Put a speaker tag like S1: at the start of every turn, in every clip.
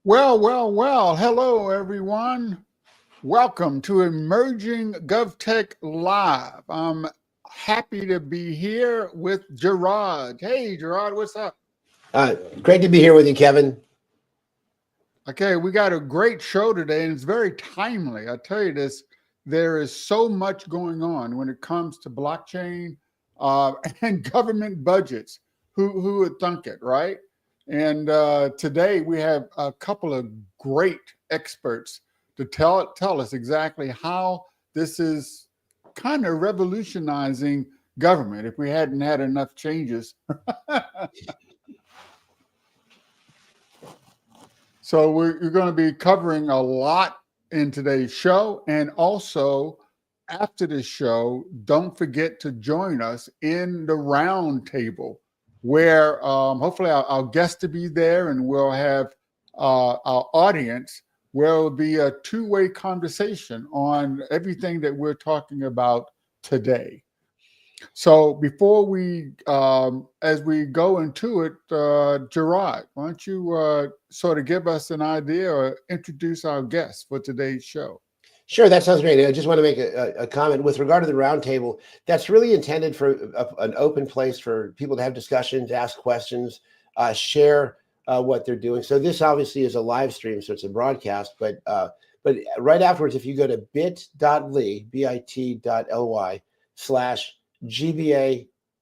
S1: Well. Hello, everyone. Welcome to Emerging Gov Tech Live. I'm happy to be here with Gerard. Hey, Gerard, what's up?
S2: Uh, Great to be here with you, Kevin.
S1: Okay, we got a great show today, and it's very timely. I tell you this, there is so much going on when it comes to blockchain and government budgets. Who would thunk it, right? And today we have a couple of great experts to tell us exactly how this is kind of revolutionizing government if we hadn't had enough changes. So we're going to be covering a lot in today's show. And also, after the show, don't forget to join us in the round table where hopefully our guest to be there and we'll have our audience where it will be a two-way conversation on everything that we're talking about today. So before as we go into it, Gerard, why don't you sort of give us an idea or introduce our guest for today's show?
S2: Sure, that sounds great. I just want to make a comment with regard to the roundtable. That's really intended for an open place for people to have discussions, ask questions, share what they're doing. So this obviously is a live stream, so it's a broadcast. But right afterwards, if you go to bit.ly, bit.ly/GBA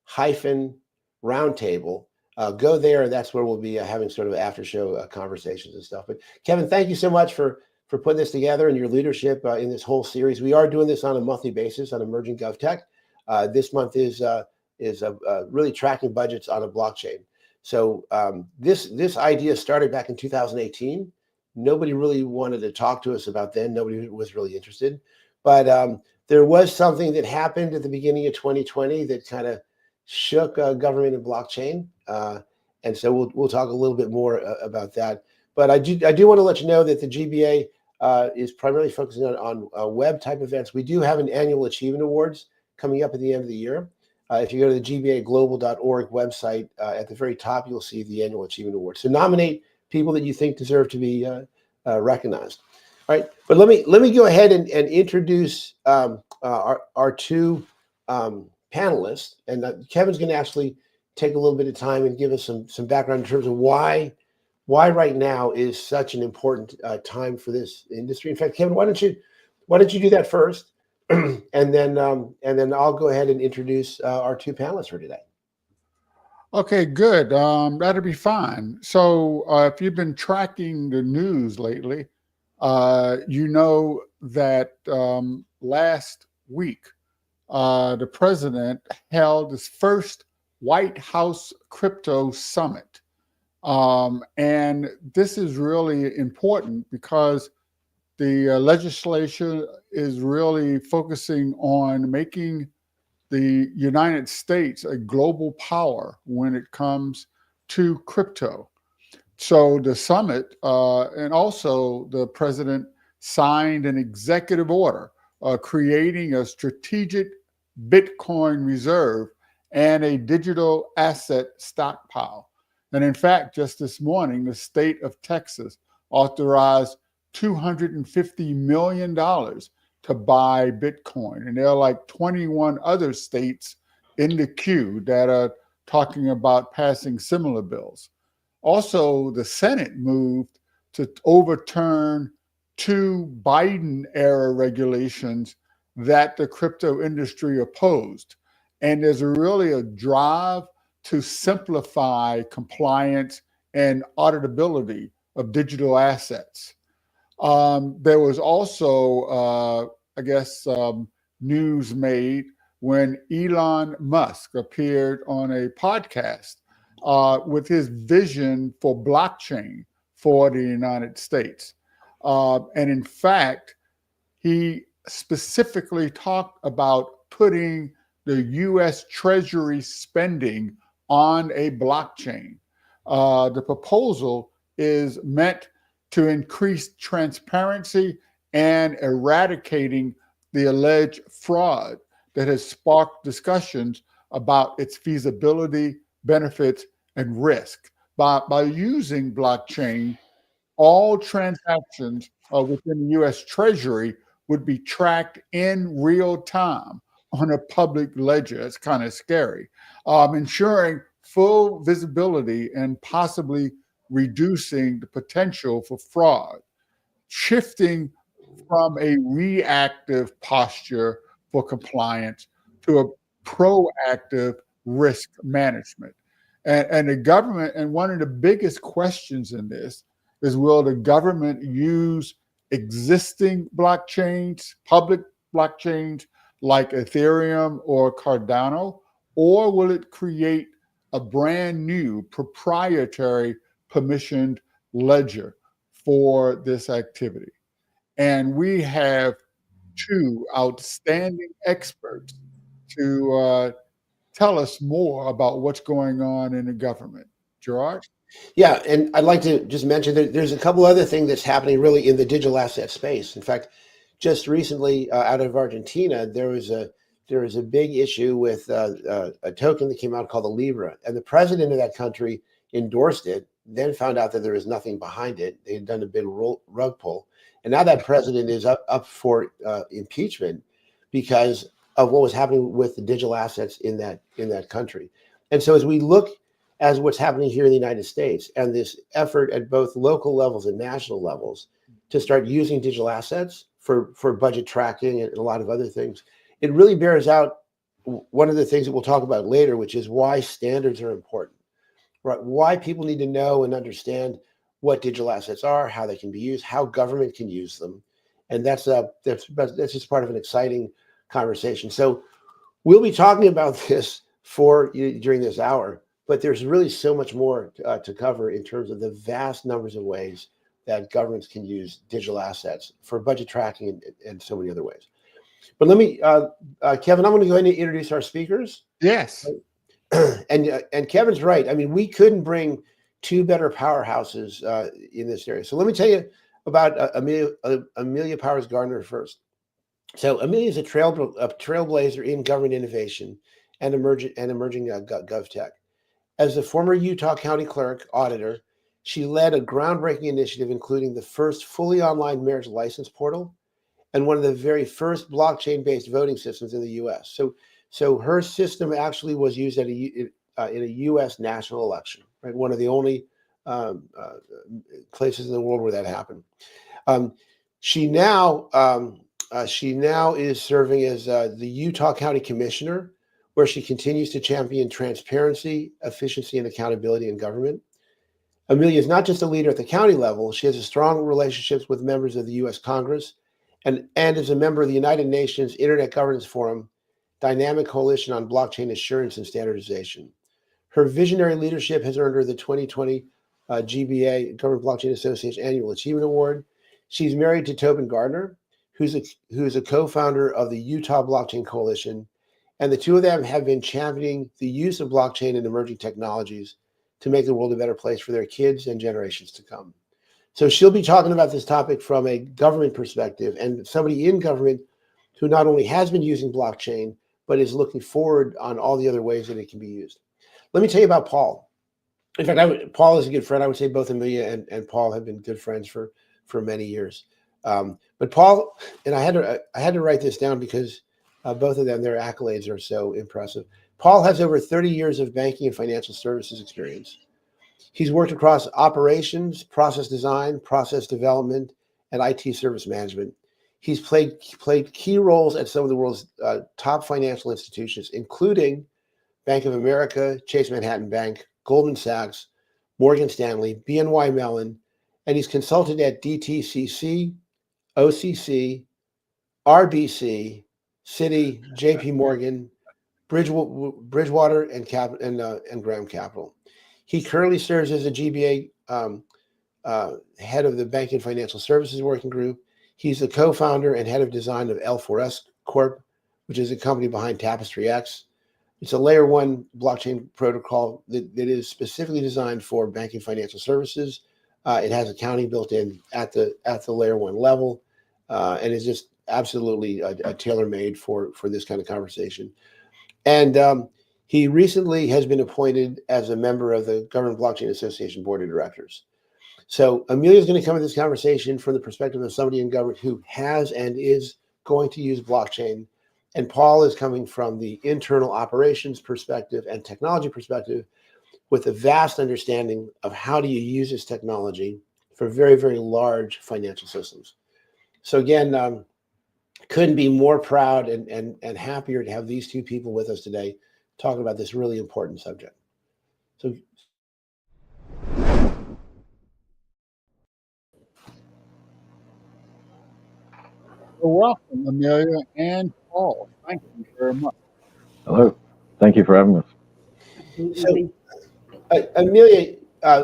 S2: hyphen roundtable. Go there, and that's where we'll be having sort of after show conversations and stuff. But Kevin, thank you so much for putting this together and your leadership in this whole series. We are doing this on a monthly basis on Emerging Gov Tech. This month is really tracking budgets on a blockchain. So this idea started back in 2018. Nobody really wanted to talk to us about then. Nobody was really interested. But there was something that happened at the beginning of 2020 that kind of shook government and blockchain. And so we'll talk a little bit more about that. But I do want to let you know that the GBA is primarily focusing on web type events. We do have an annual achievement awards coming up at the end of the year. If you go to the gbaglobal.org website, at the very top, you'll see the annual achievement awards. So nominate people that you think deserve to be recognized. All right, but let me go ahead and introduce our two panelists, and Kevin's going to actually take a little bit of time and give us some background in terms of why right now is such an important time for this industry. In fact, Kevin, why don't you do that first, and then I'll go ahead and introduce our two panelists for today.
S1: Okay, good. That'll be fine. So if you've been tracking the news lately, you know that last week the president held his first White House Crypto Summit. And this is really important because the legislation is really focusing on making the United States a global power when it comes to crypto. So the summit, and also the president signed an executive order creating a strategic Bitcoin reserve and a digital asset stockpile. And in fact, just this morning, the state of Texas authorized $250 million to buy Bitcoin. And there are like 21 other states in the queue that are talking about passing similar bills. Also, the Senate moved to overturn two Biden-era regulations that the crypto industry opposed. And there's really a drive to simplify compliance and auditability of digital assets. There was also, news made when Elon Musk appeared on a podcast with his vision for blockchain for the United States. And in fact, he specifically talked about putting the U.S. Treasury spending on a blockchain. The proposal is meant to increase transparency and eradicating the alleged fraud that has sparked discussions about its feasibility, benefits, and risk. By using blockchain all transactions within the U.S. Treasury would be tracked in real time on a public ledger. It's kind of scary, ensuring full visibility and possibly reducing the potential for fraud, shifting from a reactive posture for compliance to a proactive risk management. And the government, and one of the biggest questions in this is, will the government use existing blockchains, public blockchains like Ethereum or Cardano, or will it create a brand new proprietary permissioned ledger for this activity? And we have two outstanding experts to tell us more about what's going on in the government. Gerard?
S2: Yeah, and I'd like to just mention that there's a couple other things that's happening really in the digital asset space. In fact, just recently out of Argentina, there was a big issue with a token that came out called the Libra, and the president of that country endorsed it. Then found out that there was nothing behind it. They had done a big rug pull, and now that president is up for impeachment because of what was happening with the digital assets in that country. And so as we look as what's happening here in the United States and this effort at both local levels and national levels to start using digital assets for budget tracking and a lot of other things, it really bears out one of the things that we'll talk about later, which is why standards are important, right? Why people need to know and understand what digital assets are, how they can be used, how government can use them. And that's just part of an exciting conversation. So we'll be talking about this during this hour, but there's really so much more to cover in terms of the vast numbers of ways that governments can use digital assets for budget tracking and so many other ways. But let me, Kevin, I'm going to go ahead and introduce our speakers.
S1: Yes.
S2: And Kevin's right. I mean, we couldn't bring two better powerhouses in this area. So let me tell you about Amelia Powers Gardner first. So Amelia is a trailblazer in government innovation and emerging Gov Tech. As the former Utah County Clerk Auditor, she led a groundbreaking initiative including the first fully online marriage license portal and one of the very first blockchain-based voting systems in the U.S. So her system actually was used in a U.S. national election, right? One of the only places in the world where that happened. She now is serving as the Utah County Commissioner, where she continues to champion transparency, efficiency, and accountability in government. Amelia is not just a leader at the county level. She has strong relationships with members of the U.S. Congress and is a member of the United Nations Internet Governance Forum, Dynamic Coalition on Blockchain Assurance and Standardization. Her visionary leadership has earned her the 2020 GBA, Government Blockchain Association Annual Achievement Award. She's married to Tobin Gardner, who's a co-founder of the Utah Blockchain Coalition, and the two of them have been championing the use of blockchain and emerging technologies to make the world a better place for their kids and generations to come. So she'll be talking about this topic from a government perspective and somebody in government who not only has been using blockchain, but is looking forward on all the other ways that it can be used. Let me tell you about Paul. In fact, Paul is a good friend. I would say both Amelia and Paul have been good friends for many years. But Paul, and I had to write this down because both of them, their accolades are so impressive. Paul has over 30 years of banking and financial services experience. He's worked across operations, process design, process development, and IT service management. He's played key roles at some of the world's top financial institutions, including Bank of America, Chase Manhattan Bank, Goldman Sachs, Morgan Stanley, BNY Mellon, and he's consulted at DTCC, OCC, RBC, Citi, JP Morgan, Bridgewater, and Graham Capital. He currently serves as a GBA head of the Banking and Financial Services Working Group. He's the co-founder and head of design of L4S Corp, which is a company behind Tapestry X. It's a layer one blockchain protocol that is specifically designed for banking financial services. It has accounting built in at the layer one level, and is just absolutely tailor-made for this kind of conversation. And he recently has been appointed as a member of the Government Blockchain Association Board of Directors. So Amelia is going to come to this conversation from the perspective of somebody in government who has and is going to use blockchain. And Paul is coming from the internal operations perspective and technology perspective with a vast understanding of how do you use this technology for very, very large financial systems. So again, couldn't be more proud and happier to have these two people with us today talking about this really important subject. So
S1: welcome, Amelia and Paul. Thank you very much.
S3: Hello. Thank you for having us.
S2: So, Amelia,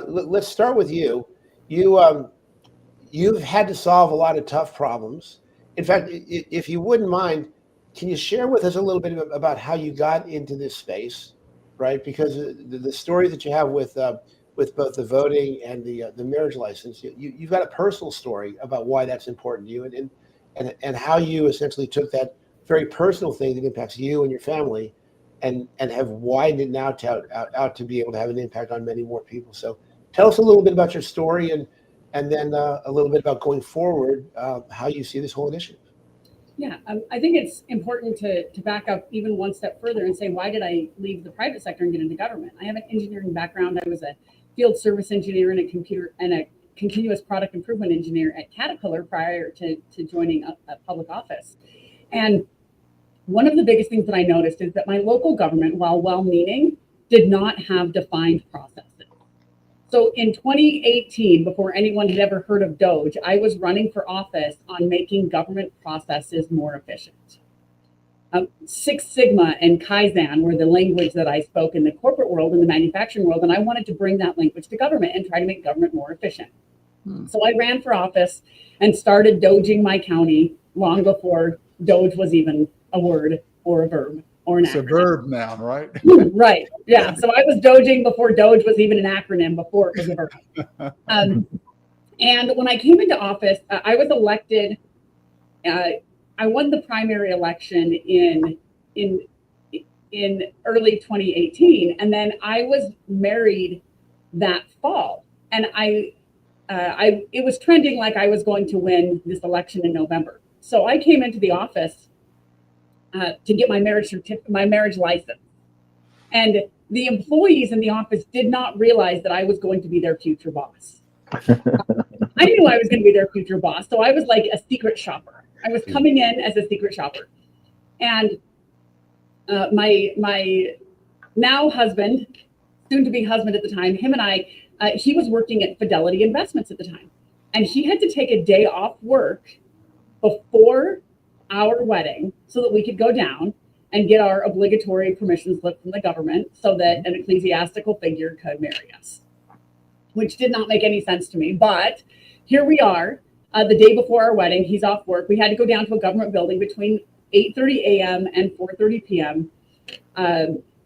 S2: let's start with you. You've had to solve a lot of tough problems. In fact, if you wouldn't mind, can you share with us a little bit about how you got into this space, right? Because the story that you have with both the voting and the marriage license, you've got a personal story about why that's important to you, and how you essentially took that very personal thing that impacts you and your family, and have widened it now out to be able to have an impact on many more people. So tell us a little bit about your story, and then a little bit about going forward, how you see this whole initiative.
S4: Yeah, I think it's important to back up even one step further and say, why did I leave the private sector and get into government? I have an engineering background. I was a field service engineer and a continuous product improvement engineer at Caterpillar prior to joining a public office. And one of the biggest things that I noticed is that my local government, while well-meaning, did not have defined processes. So in 2018, before anyone had ever heard of Doge, I was running for office on making government processes more efficient. Six Sigma and Kaizen were the language that I spoke in the corporate world and the manufacturing world, and I wanted to bring that language to government and try to make government more efficient. So I ran for office and started Doging my county long before Doge was even a word or a verb or an acronym.
S1: It's a verb now, right?
S4: Right. Yeah. So I was Doging before Doge was even an acronym, before it was a verb. And when I came into office, I was elected. I won the primary election in early 2018, and then I was married that fall, and it was trending like I was going to win this election in November. So I came into the office to get my marriage license, and the employees in the office did not realize that I was going to be their future boss. I knew I was going to be their future boss, so I was like a secret shopper. I was coming in as a secret shopper, and my now husband, soon to be husband at the time, him and I, he was working at Fidelity Investments at the time, and he had to take a day off work before our wedding so that we could go down and get our obligatory permission slip from the government so that an ecclesiastical figure could marry us, which did not make any sense to me. But here we are, the day before our wedding. He's off work. We had to go down to a government building between 8:30 a.m. and 4:30 p.m.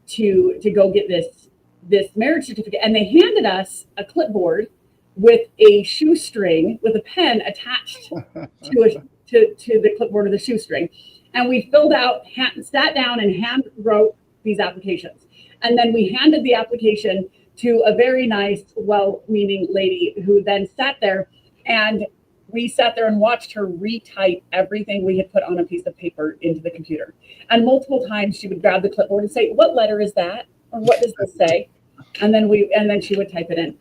S4: To go get this marriage certificate. And they handed us a clipboard with a shoestring with a pen attached to the clipboard of the shoestring. And we filled out, sat down and hand wrote these applications. And then we handed the application to a very nice, well-meaning lady who then sat there, and we sat there and watched her retype everything we had put on a piece of paper into the computer. And multiple times she would grab the clipboard and say, "What letter is that? Or what does this say?" And then she would type it in.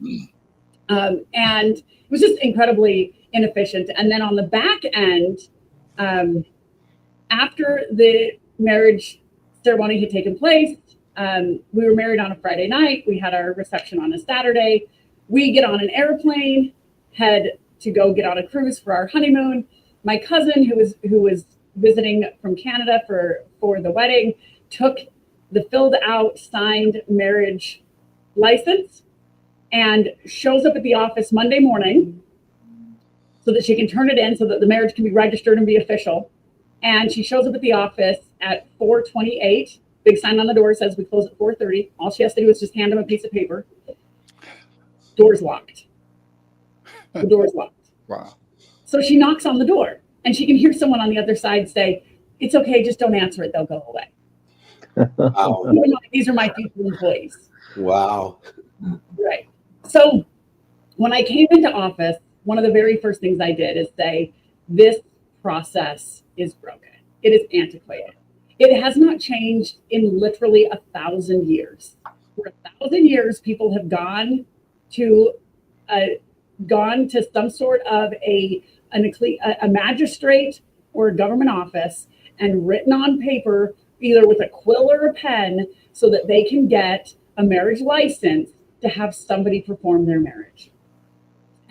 S4: And it was just incredibly inefficient. And then on the back end, after the marriage ceremony had taken place, we were married on a Friday night. We had our reception on a Saturday. We get on an airplane, head to go get on a cruise for our honeymoon. My cousin, who was visiting from Canada for the wedding, took the filled out signed marriage license and shows up at the office Monday morning so that she can turn it in so that the marriage can be registered and be official. And she shows up at the office at 4:28. Big sign on the door says we close at 4:30. All she has to do is just hand them a piece of paper. Door's locked. The door's locked.
S1: Wow.
S4: So she knocks on the door, and she can hear someone on the other side say, "It's okay, just don't answer it. They'll go away."
S2: Wow.
S4: These are my future employees.
S2: Wow.
S4: Right. So When I came into office, one of the very first things I did is say, this process is broken. It is antiquated. It has not changed in literally 1,000 years. For 1,000 years, people have gone to some sort of a magistrate or a government office and written on paper, either with a quill or a pen, so that they can get a marriage license to have somebody perform their marriage.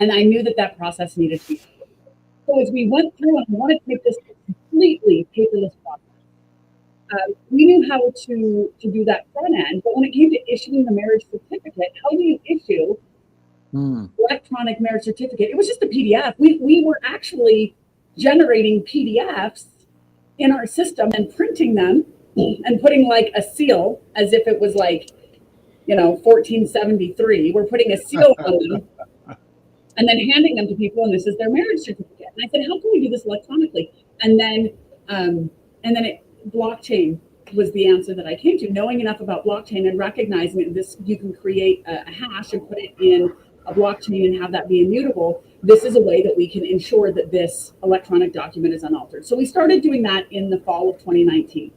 S4: And I knew that that process needed to be. So as we went through, and I want to take this completely paperless process, we knew how to do that front end, but when it came to issuing the marriage certificate, how do you issue electronic marriage certificate? It was just a PDF. We were actually generating PDFs in our system and printing them and putting like a seal as if it was like, 1473. We're putting a seal on them and then handing them to people, and this is their marriage certificate. And I said, how can we do this electronically? And then blockchain was the answer that I came to. Knowing enough about blockchain and recognizing that this, you can create a hash and put it in a blockchain and have that be immutable. This is a way that we can ensure that this electronic document is unaltered. So we started doing that in the fall of 2019.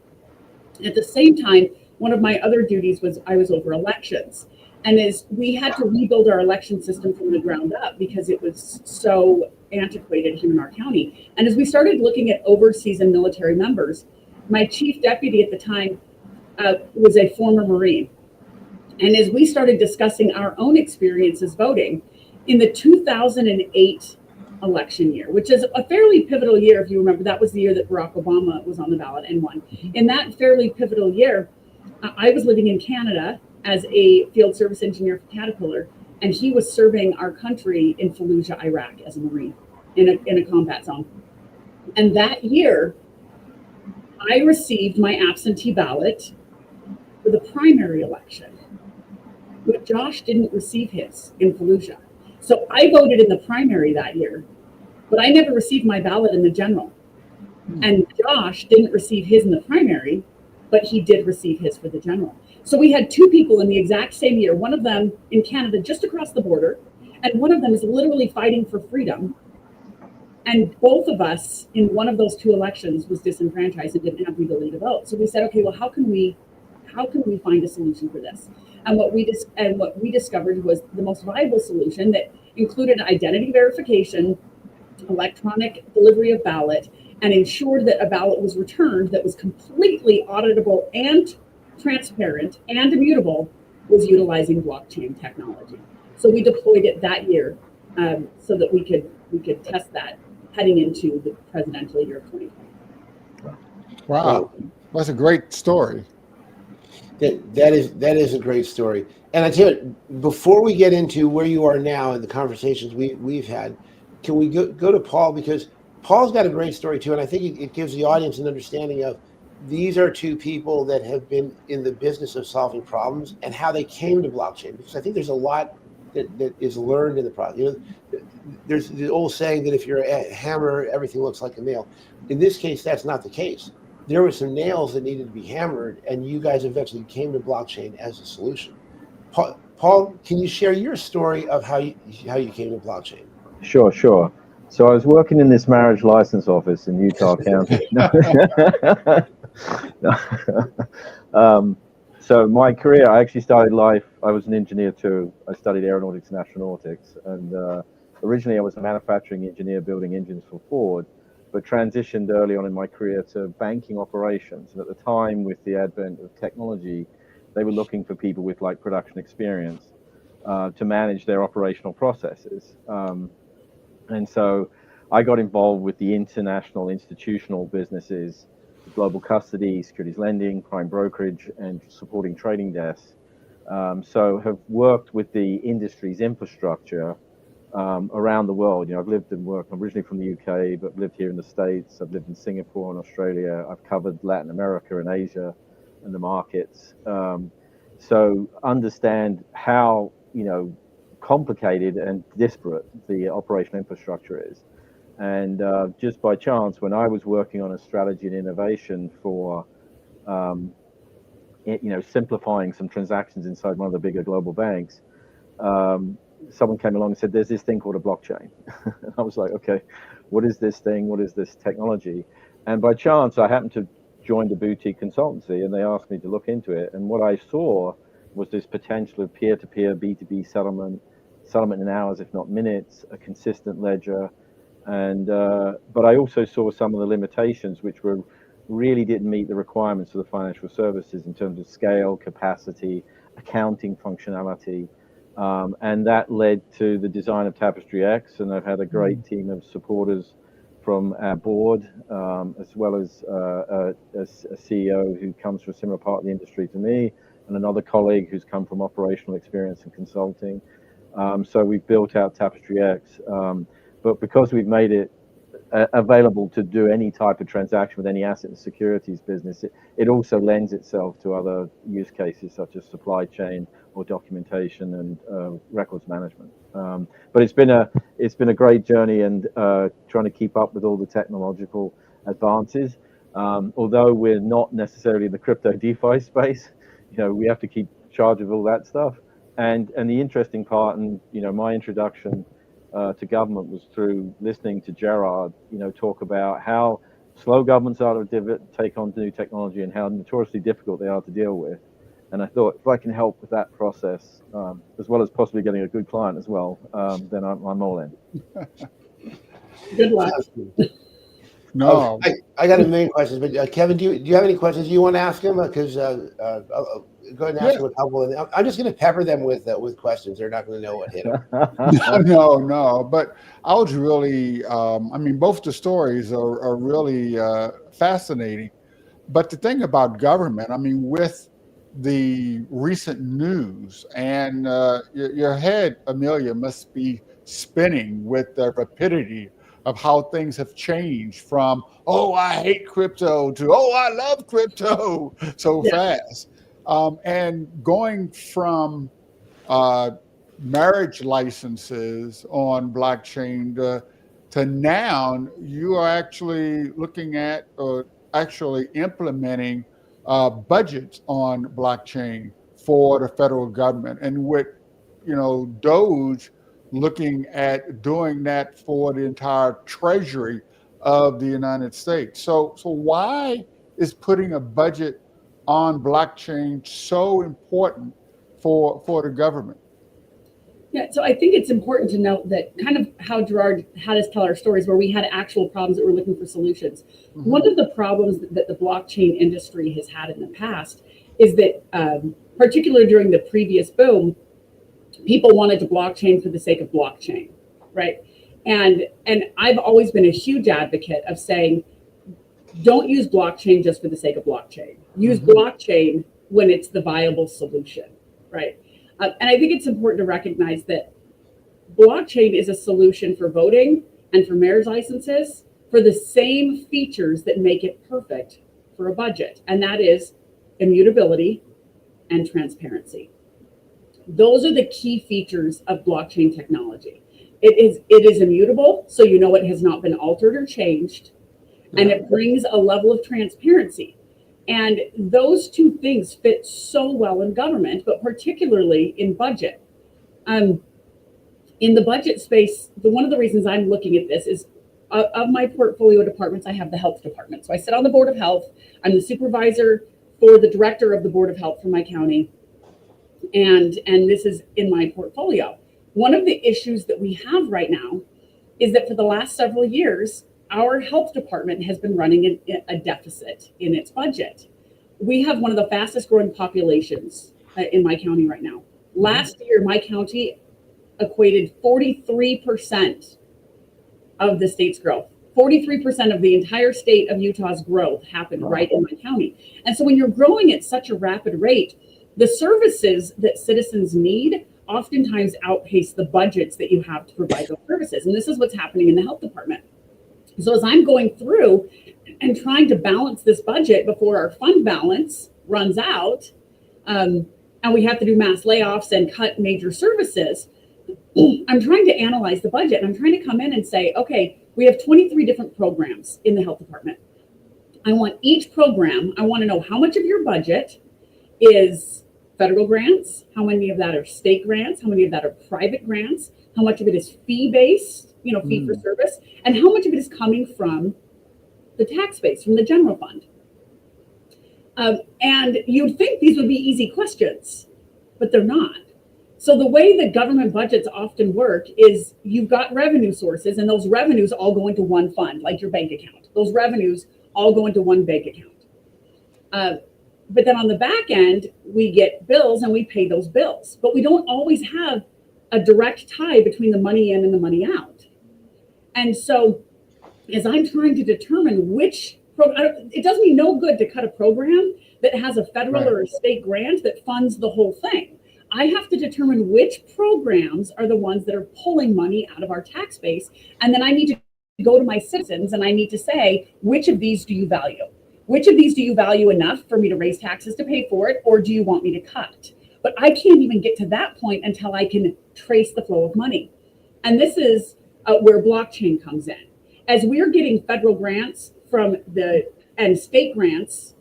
S4: At the same time, one of my other duties was I was over elections. And as we had to rebuild our election system from the ground up because it was so antiquated here in our county. And as we started looking at overseas and military members, my chief deputy at the time was a former Marine. And as we started discussing our own experiences voting in the 2008 election year, which is a fairly pivotal year, if you remember, that was the year that Barack Obama was on the ballot and won. In that fairly pivotal year, I was living in Canada as a field service engineer for Caterpillar, and he was serving our country in Fallujah, Iraq as a Marine in a combat zone. And that year, I received my absentee ballot for the primary election, but Josh didn't receive his in Fallujah. So I voted in the primary that year, but I never received my ballot in the general. And Josh didn't receive his in the primary, but he did receive his for the general. So we had two people in the exact same year, one of them in Canada, just across the border, and one of them is literally fighting for freedom. And both of us in one of those two elections was disenfranchised and didn't have the ability to vote. So we said, okay, well, how can we find a solution for this? And what we discovered was the most viable solution that included identity verification, electronic delivery of ballot, and ensured that a ballot was returned that was completely auditable and transparent and immutable, was utilizing blockchain technology. So we deployed it that year so that we could test that heading into the presidential year of 2020.
S1: Wow, that's a great story.
S2: That is a great story. And I tell you, before we get into where you are now and the conversations we've had, can we go to Paul, because Paul's got a great story too, and I think it gives the audience an understanding of these are two people that have been in the business of solving problems and how they came to blockchain. Because I think there's a lot that is learned in the process. There's the old saying that if you're a hammer, everything looks like a nail. In this case, that's not the case. There were some nails that needed to be hammered, and you guys eventually came to blockchain as a solution. Paul, can you share your story of how you came to blockchain?
S3: Sure. So I was working in this marriage license office in Utah County. So my career, I actually started life, I was an engineer too. I studied aeronautics and astronautics. And originally I was a manufacturing engineer building engines for Ford, but transitioned early on in my career to banking operations. And at the time, with the advent of technology, they were looking for people with like production experience to manage their operational processes. And so I got involved with the international institutional businesses, global custody, securities lending, prime brokerage, and supporting trading desks. So have worked with the industry's infrastructure around the world. I've lived and worked. I'm originally from the UK, but lived here in the States. I've lived in Singapore and Australia. I've covered Latin America and Asia and the markets. So understand how, complicated and disparate the operational infrastructure is. And just by chance, when I was working on a strategy and innovation for, simplifying some transactions inside one of the bigger global banks, someone came along and said, there's this thing called a blockchain. I was like, okay, what is this thing? What is this technology? And by chance, I happened to join the boutique consultancy, and they asked me to look into it. And what I saw was this potential of peer-to-peer B2B settlement in hours, if not minutes, a consistent ledger. And but I also saw some of the limitations, which really didn't meet the requirements of the financial services in terms of scale, capacity, accounting functionality. And that led to the design of Tapestry X, and I've had a great team of supporters from our board, as well as a CEO who comes from a similar part of the industry to me, and another colleague who's come from operational experience and consulting. So we've built out Tapestry X, but because we've made it available to do any type of transaction with any asset and securities business, it also lends itself to other use cases such as supply chain or documentation and records management. But it's been a great journey, and trying to keep up with all the technological advances. Although we're not necessarily in the crypto DeFi space, we have to keep charge of all that stuff. And the interesting part, and my introduction to government was through listening to Gerard, talk about how slow governments are to take on new technology and how notoriously difficult they are to deal with. And I thought, if I can help with that process, as well as possibly getting a good client as well, then I'm all in.
S4: Good luck.
S1: No,
S2: I got a million questions, but Kevin, do you have any questions you want to ask him? Because I'll go ahead and ask him a couple, and I'm just going to pepper them with questions. They're not going to know what hit them.
S1: no. But I was really, both the stories are really fascinating. But the thing about government, with the recent news, and your head, Amelia, must be spinning with the rapidity of how things have changed from, oh, I hate crypto, to, oh, I love crypto so fast. And going from marriage licenses on blockchain to now, you are actually looking at or actually implementing budgets on blockchain for the federal government. And with, Doge looking at doing that for the entire treasury of the United States. So why is putting a budget on blockchain so important for the government?
S4: Yeah, so I think it's important to note that kind of how Gerard had us tell our stories where we had actual problems that we're looking for solutions. Mm-hmm. One of the problems that the blockchain industry has had in the past is that, particularly during the previous boom, people wanted to blockchain for the sake of blockchain, right? And I've always been a huge advocate of saying, don't use blockchain just for the sake of blockchain. Use blockchain when it's the viable solution, right? And I think it's important to recognize that blockchain is a solution for voting and for marriage licenses for the same features that make it perfect for a budget. And that is immutability and transparency. Those are the key features of blockchain technology. It is immutable, so it has not been altered or changed, and it brings a level of transparency. And those two things fit so well in government, but particularly in budget. In the budget space, one of the reasons I'm looking at this is of my portfolio departments, I have the health department. So I sit on the board of health. I'm the supervisor for the director of the board of health for my county. And this is in my portfolio. One of the issues that we have right now is that for the last several years, our health department has been running a deficit in its budget. We have one of the fastest growing populations in my county right now. Last year, my county equated 43% of the state's growth. 43% of the entire state of Utah's growth happened right in my county. And so when you're growing at such a rapid rate, the services that citizens need oftentimes outpace the budgets that you have to provide those services. And this is what's happening in the health department. So as I'm going through and trying to balance this budget before our fund balance runs out, and we have to do mass layoffs and cut major services, I'm trying to analyze the budget. And I'm trying to come in and say, okay, we have 23 different programs in the health department. I want each program, I want to know how much of your budget is federal grants, how many of that are state grants, how many of that are private grants, how much of it is fee-based, fee for service, and how much of it is coming from the tax base, from the general fund. And you'd think these would be easy questions, but they're not. So the way that government budgets often work is you've got revenue sources, and those revenues all go into one fund, like your bank account. Those revenues all go into one bank account. But then on the back end, we get bills and we pay those bills. But we don't always have a direct tie between the money in and the money out. And so as I'm trying to determine which program, it does me no good to cut a program that has a federal or a state grant that funds the whole thing. I have to determine which programs are the ones that are pulling money out of our tax base. And then I need to go to my citizens and I need to say, which of these do you value? Which of these do you value enough for me to raise taxes to pay for it? Or do you want me to cut? But I can't even get to that point until I can trace the flow of money. And this is where blockchain comes in. As we're getting federal grants and state grants,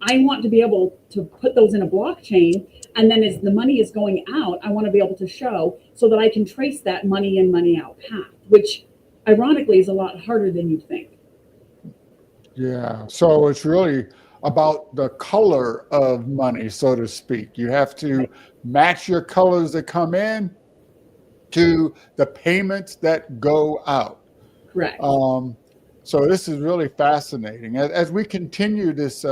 S4: I want to be able to put those in a blockchain. And then as the money is going out, I want to be able to show so that I can trace that money in, money out path, which ironically is a lot harder than you'd think.
S1: Yeah, so it's really about the color of money, so to speak. You have to match your colors that come in to the payments that go out.
S4: Correct.
S1: So this is really fascinating. As we continue this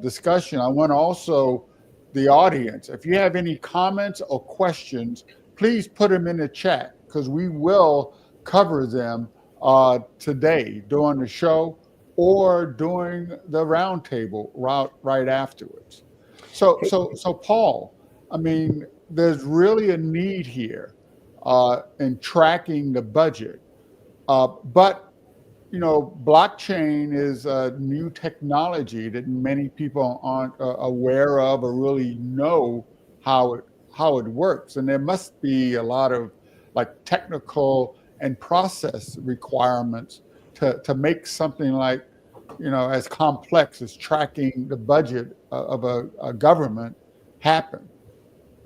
S1: discussion, I want also the audience, if you have any comments or questions, please put them in the chat because we will cover them today during the show or during the roundtable right afterwards. So Paul, I mean, there's really a need here in tracking the budget, but blockchain is a new technology that many people aren't aware of or really know how it works, and there must be a lot of technical and process requirements to make something like as complex as tracking the budget of a government happen.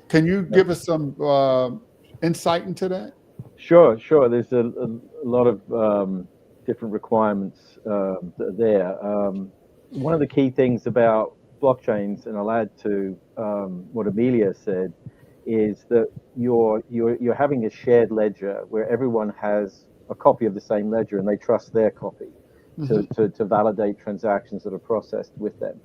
S1: Can you give us some insight into that?
S3: Sure. There's a lot of different requirements that are there. One of the key things about blockchains, and I'll add to what Amelia said, is that you're having a shared ledger where everyone has a copy of the same ledger and they trust their copy to validate transactions that are processed with them.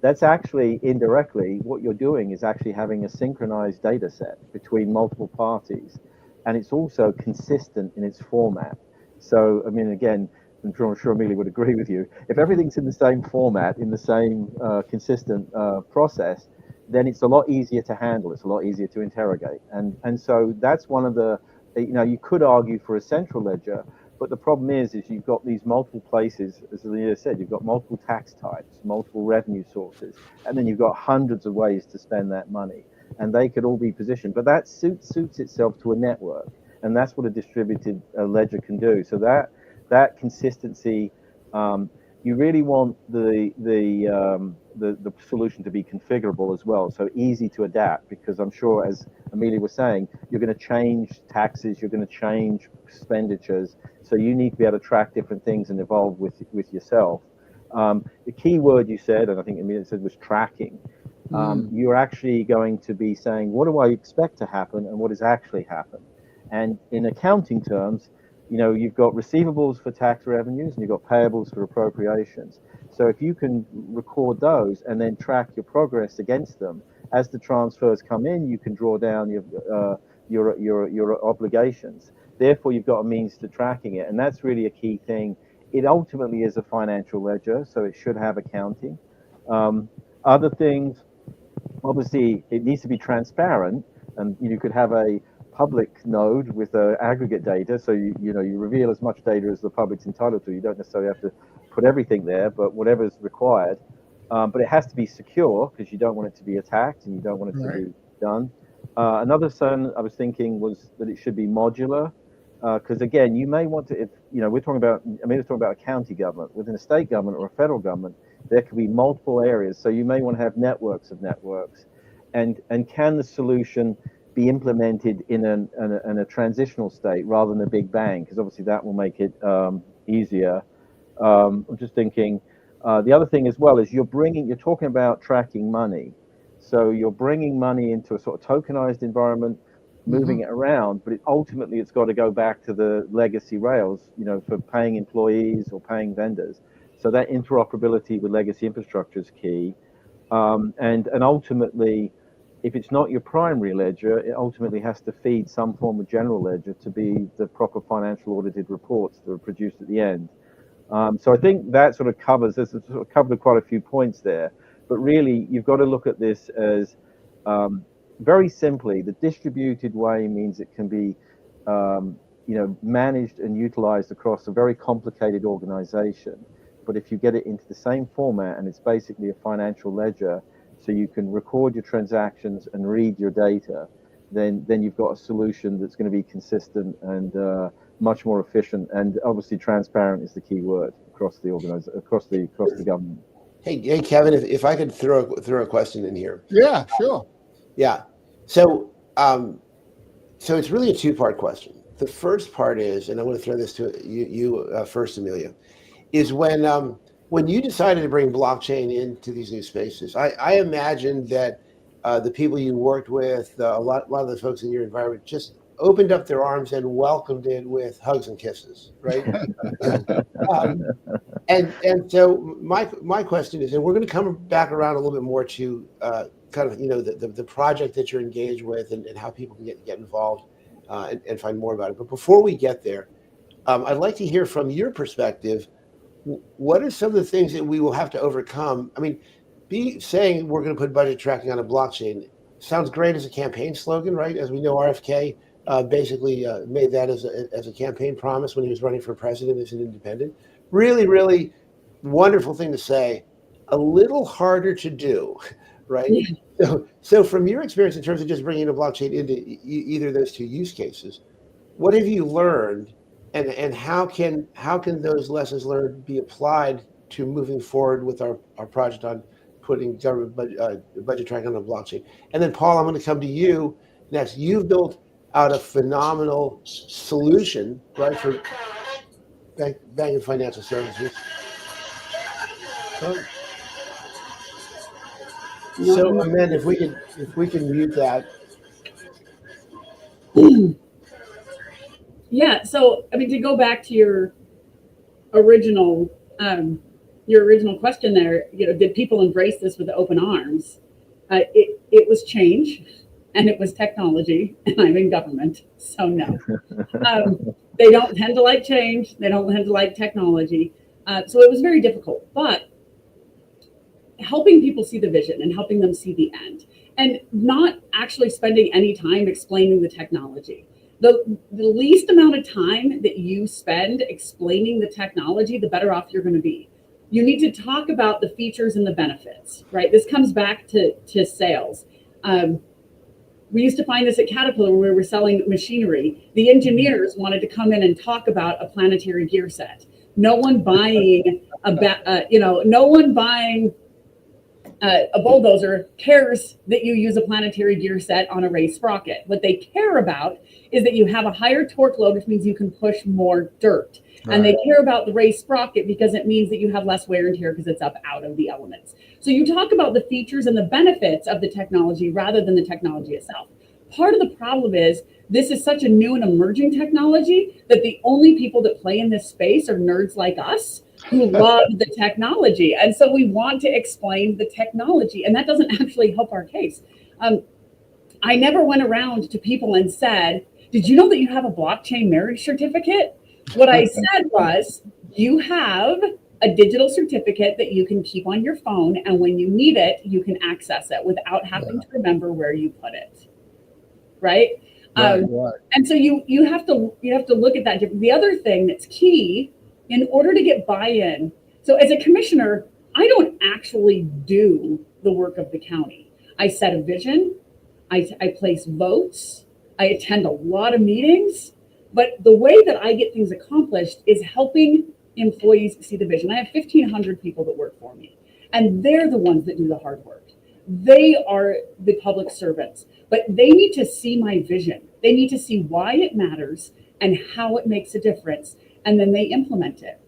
S3: That's actually indirectly what you're doing is actually having a synchronized data set between multiple parties, and it's also consistent in its format. So, I mean, again, I'm sure Amelia would agree with you. If everything's in the same format, in the same consistent process, then it's a lot easier to handle. It's a lot easier to interrogate. And so that's one of the, you could argue for a central ledger, but the problem is you've got these multiple places, as Amelia said, you've got multiple tax types, multiple revenue sources, and then you've got hundreds of ways to spend that money. And they could all be positioned, but that suits itself to a network. And that's what a distributed ledger can do. So that consistency, you really want the solution to be configurable as well, so easy to adapt. Because I'm sure, as Amelia was saying, you're going to change taxes, you're going to change expenditures. So you need to be able to track different things and evolve with yourself. The key word you said, and I think Amelia said, was tracking. You're actually going to be saying, what do I expect to happen, and what has actually happened? And in accounting terms, you've got receivables for tax revenues and you've got payables for appropriations. So if you can record those and then track your progress against them, as the transfers come in, you can draw down your obligations. Therefore, you've got a means to tracking it, and that's really a key thing. It ultimately is a financial ledger, so it should have accounting. Other things, obviously, it needs to be transparent, and you could have a public node with aggregate data, so you reveal as much data as the public's entitled to. You don't necessarily have to put everything there, but whatever's required. But it has to be secure because you don't want it to be attacked and you don't want it to be done. Another concern I was thinking was that it should be modular, because again, you may want to, if we're talking about, a county government. Within a state government or a federal government, there could be multiple areas, so you may want to have networks of networks. and can the solution be implemented in a transitional state rather than a big bang? Because obviously that will make it easier. I'm just thinking, the other thing as well is you're talking about tracking money. So you're bringing money into a sort of tokenized environment, moving it around, but ultimately it's got to go back to the legacy rails, for paying employees or paying vendors. So that interoperability with legacy infrastructure is key. And ultimately, if it's not your primary ledger, it ultimately has to feed some form of general ledger to be the proper financial audited reports that are produced at the end. So I think that sort of covers quite a few points there. But really, you've got to look at this as very simply, the distributed way means it can be managed and utilized across a very complicated organization. But if you get it into the same format and it's basically a financial ledger, so you can record your transactions and read your data, then you've got a solution that's going to be consistent and much more efficient, and obviously transparent is the key word across the across the government.
S2: Hey, Kevin, if I could throw a question in here.
S1: Yeah, sure.
S2: Yeah. So it's really a two-part question. The first part is, and I want to throw this to you first, Amelia, is when you decided to bring blockchain into these new spaces, I imagine that the people you worked with, a lot of the folks in your environment just opened up their arms and welcomed it with hugs and kisses, right? And so my question is, and we're going to come back around a little bit more to kind of the project that you're engaged with and how people can get involved and find more about it. But before we get there, I'd like to hear from your perspective. What are some of the things that we will have to overcome? I mean, saying we're going to put budget tracking on a blockchain sounds great as a campaign slogan, right? As we know, RFK basically made that as a campaign promise when he was running for president as an independent. Really, really wonderful thing to say. A little harder to do, right? Yeah. So from your experience in terms of just bringing a blockchain into either of those two use cases, what have you learned? And how can those lessons learned be applied to moving forward with our project on putting government budget tracking on a blockchain? And then, Paul, I'm going to come to you next. You've built out a phenomenal solution, right, for bank and financial services. So, Amanda, if we can mute that.
S4: Yeah, so I mean, to go back to your original question there, did people embrace this with open arms? It was change, and it was technology, and I'm in government, so no. They don't tend to like change. They don't tend to like technology. So it was very difficult, but helping people see the vision and helping them see the end, and not actually spending any time explaining the technology. The least amount of time that you spend explaining the technology, the better off you're going to be. You need to talk about the features and the benefits, right? This comes back to sales. We used to find this at Caterpillar when we were selling machinery. The engineers wanted to come in and talk about a planetary gear set. No one buying a bulldozer cares that you use a planetary gear set on a raised sprocket. What they care about is that you have a higher torque load, which means you can push more dirt. Right. And they care about the raised sprocket because it means that you have less wear and tear because it's up out of the elements. So you talk about the features and the benefits of the technology rather than the technology itself. Part of the problem is this is such a new and emerging technology that the only people that play in this space are nerds like us who love the technology. And so we want to explain the technology, and that doesn't actually help our case. I never went around to people and said, did you know that you have a blockchain marriage certificate? What I said was, you have a digital certificate that you can keep on your phone, and when you need it, you can access it without having to remember where you put it. Right? Right. And so you have to look at that. The other thing that's key in order to get buy-in. So as a commissioner, I don't actually do the work of the county. I set a vision, I place votes, I attend a lot of meetings, but the way that I get things accomplished is helping employees see the vision. I have 1,500 people that work for me, and they're the ones that do the hard work. They are the public servants, but they need to see my vision. They need to see why it matters and how it makes a difference, and then they implement it.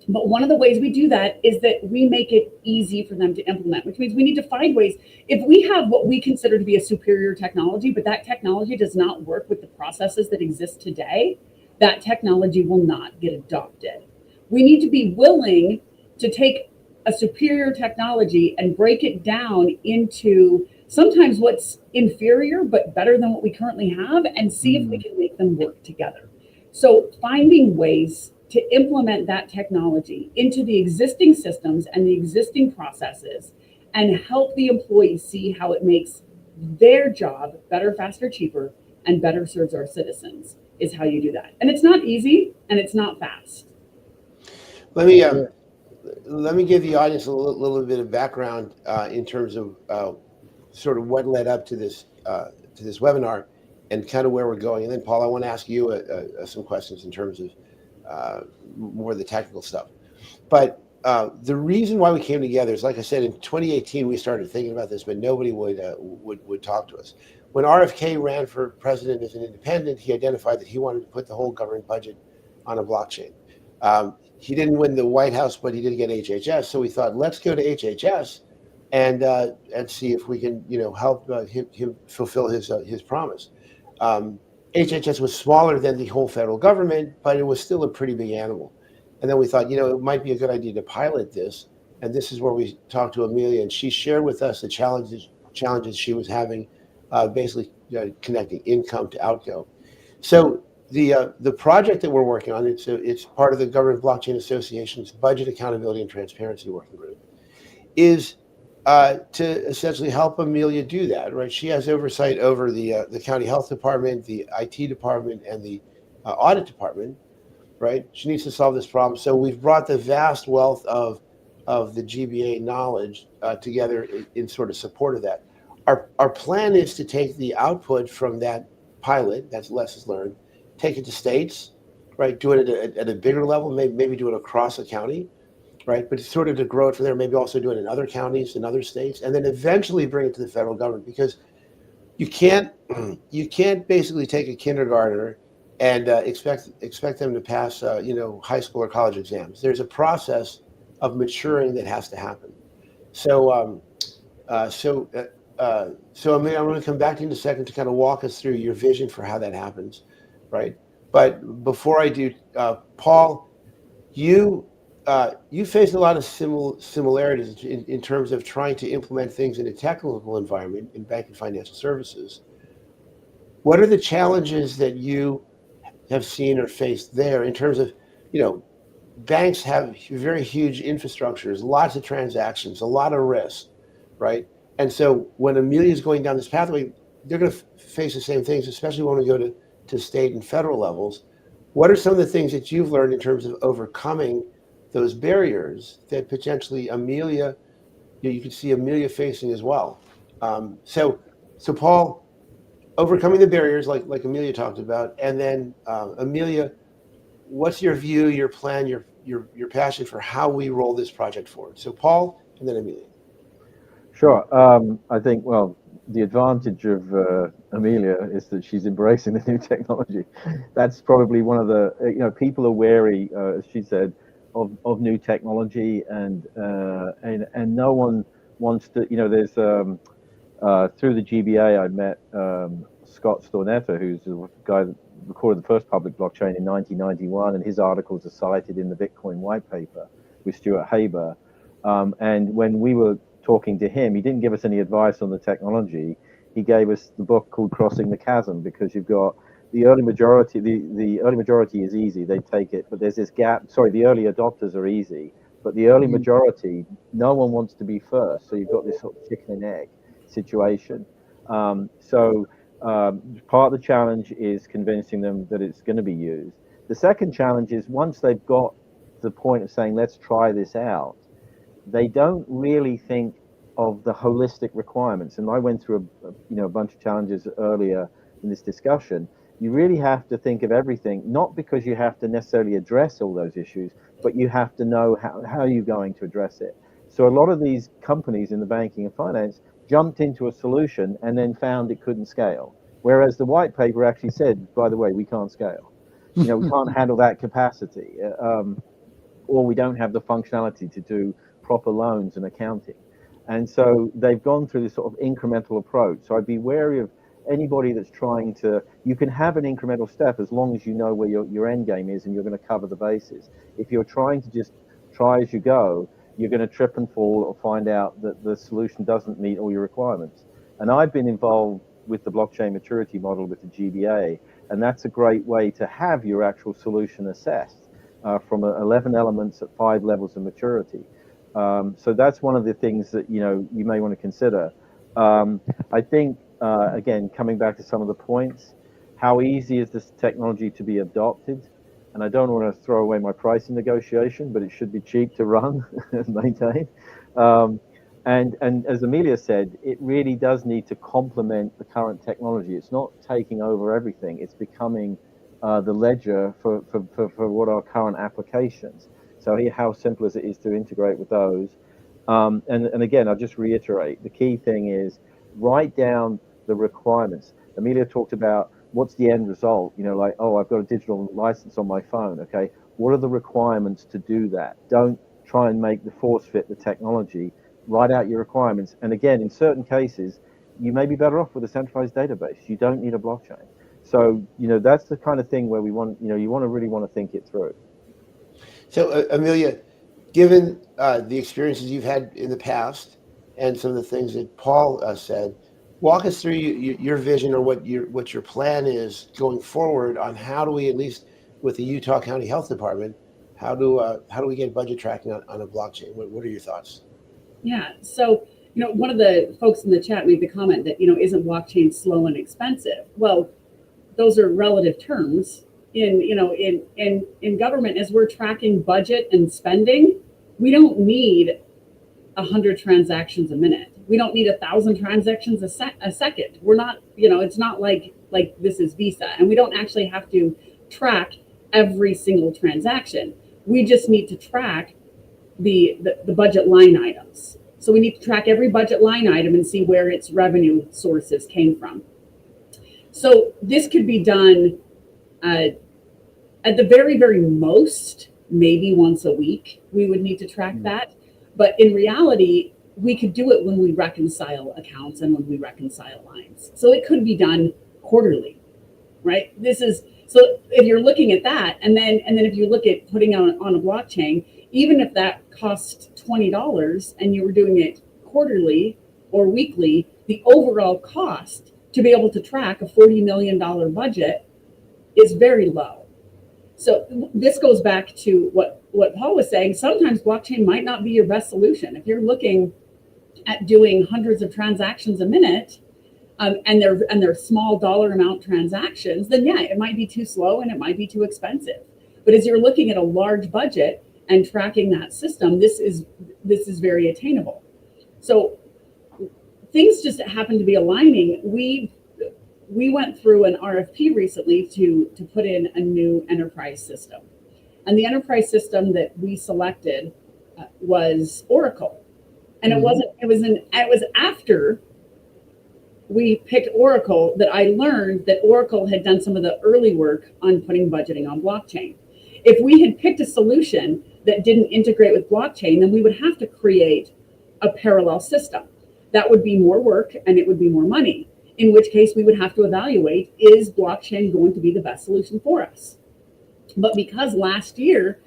S4: But one of the ways we do that is that we make it easy for them to implement, which means we need to find ways. If we have what we consider to be a superior technology, but that technology does not work with the processes that exist today, that technology will not get adopted. We need to be willing to take a superior technology and break it down into sometimes what's inferior, but better than what we currently have, and see if we can make them work together. So finding ways to implement that technology into the existing systems and the existing processes and help the employees see how it makes their job better, faster, cheaper, and better serves our citizens is how you do that. And it's not easy and it's not fast.
S2: Let me give the audience a little bit of background in terms of sort of what led up to this webinar and kind of where we're going. And then, Paul, I want to ask you some questions in terms of more of the technical stuff. But the reason why we came together is, like I said, in 2018 we started thinking about this, but nobody would talk to us. When RFK ran for president as an independent, he identified that he wanted to put the whole government budget on a blockchain. He didn't win the White House, but he did get HHS. So we thought, let's go to HHS and see if we can, help him fulfill his promise. HHS was smaller than the whole federal government, but it was still a pretty big animal. And then we thought, it might be a good idea to pilot this. And this is where we talked to Amelia, and she shared with us the challenges she was having, basically connecting income to outgo. So the project that we're working on, it's part of the Government Blockchain Association's Budget Accountability and Transparency Working Group, is to essentially help Amelia do that, right? She has oversight over the county health department, the IT department, and the audit department, right? She needs to solve this problem. So we've brought the vast wealth of the GBA knowledge together in sort of support of that. Our plan is to take the output from that pilot, that's lessons learned, take it to states, right? Do it at a bigger level, maybe do it across a county, right? But sort of to grow it from there, maybe also do it in other counties, in other states, and then eventually bring it to the federal government, because you can't basically take a kindergartner and expect them to pass high school or college exams. There's a process of maturing that has to happen. So Amelia, I'm going to come back to you in a second to kind of walk us through your vision for how that happens, right? But before I do, Paul, you face a lot of similarities in terms of trying to implement things in a technical environment in bank and financial services. What are the challenges that you have seen or faced there in terms of, banks have very huge infrastructures, lots of transactions, a lot of risk, right? And so when Amelia is going down this pathway, they're going to face the same things, especially when we go to state and federal levels. What are some of the things that you've learned in terms of overcoming those barriers that potentially Amelia, you could see Amelia facing as well? So Paul, overcoming the barriers like Amelia talked about, and then Amelia, what's your view, your plan, your passion for how we roll this project forward? So Paul, and then Amelia.
S3: Sure. I think, well, the advantage of Amelia is that she's embracing the new technology. That's probably one of the, people are wary, as she said, of new technology, and no one wants to, there's, through the GBA, I met Scott Stornetta, who's the guy that recorded the first public blockchain in 1991, and his articles are cited in the Bitcoin white paper with Stuart Haber. And when we were talking to him, he didn't give us any advice on the technology. He gave us the book called Crossing the Chasm, because you've got the early majority. The early majority is easy, they take it, but there's this gap. Sorry, the early adopters are easy, but the early majority, no one wants to be first. So you've got this sort of chicken and egg situation. Part of the challenge is convincing them that it's going to be used. The second challenge is, once they've got to the point of saying, let's try this out, they don't really think of the holistic requirements. And I went through a bunch of challenges earlier in this discussion. You really have to think of everything, not because you have to necessarily address all those issues, but you have to know how you're going to address it. So a lot of these companies in the banking and finance jumped into a solution and then found it couldn't scale. Whereas the white paper actually said, by the way, we can't scale. You know, we can't handle that capacity, or we don't have the functionality to do proper loans and accounting. And so they've gone through this sort of incremental approach. So I'd be wary of anybody that's trying to, you can have an incremental step as long as you know where your end game is and you're going to cover the bases. If you're trying to just try as you go, you're going to trip and fall or find out that the solution doesn't meet all your requirements. And I've been involved with the blockchain maturity model with the GBA, and that's a great way to have your actual solution assessed from 11 elements at 5 levels of maturity. So that's one of the things that, you know, you may want to consider. I think, again, coming back to some of the points, how easy is this technology to be adopted? And I don't want to throw away my pricing negotiation, but it should be cheap to run and maintain. And as Amelia said, it really does need to complement the current technology. It's not taking over everything. It's becoming the ledger for what are current applications. So how simple is it is to integrate with those. And again, I'll just reiterate, the key thing is write down the requirements. Amelia talked about what's the end result, you know, like, oh, I've got a digital license on my phone. Okay, what are the requirements to do that? Don't try and make the force fit the technology. Write out your requirements. And again, in certain cases, you may be better off with a centralized database. You don't need a blockchain. So, you know, that's the kind of thing where we want, you know, you really want to think it through.
S2: So, Amelia, given the experiences you've had in the past and some of the things that Paul said, walk us through your vision or what your plan is going forward on how do we, at least with the Utah County Health Department, how do we get budget tracking on a blockchain? What are your thoughts?
S4: Yeah, so, you know, one of the folks in the chat made the comment that, you know, isn't blockchain slow and expensive? Well, those are relative terms. In government, as we're tracking budget and spending, we don't need 100 transactions a minute. We don't need 1,000 transactions a second. We're not, you know, it's not like this is Visa, and we don't actually have to track every single transaction. We just need to track the budget line items. So we need to track every budget line item and see where its revenue sources came from. So this could be done at the very, very most, maybe once a week, we would need to track that. But in reality, we could do it when we reconcile accounts and when we reconcile lines. So it could be done quarterly, right? So if you're looking at that, and then if you look at putting on a blockchain, even if that cost $20 and you were doing it quarterly or weekly, the overall cost to be able to track a $40 million budget is very low. So this goes back to what Paul was saying. Sometimes blockchain might not be your best solution. If you're looking at doing hundreds of transactions a minute, and they're small dollar amount transactions, then yeah, it might be too slow and it might be too expensive. But as you're looking at a large budget and tracking that system, this is very attainable. So things just happen to be aligning. We went through an RFP recently to put in a new enterprise system, and the enterprise system that we selected was Oracle, and it was after we picked Oracle that I learned that Oracle had done some of the early work on putting budgeting on blockchain. If we had picked a solution that didn't integrate with blockchain, then we would have to create a parallel system. That would be more work and it would be more money, in which case we would have to evaluate, is blockchain going to be the best solution for us? But because last year,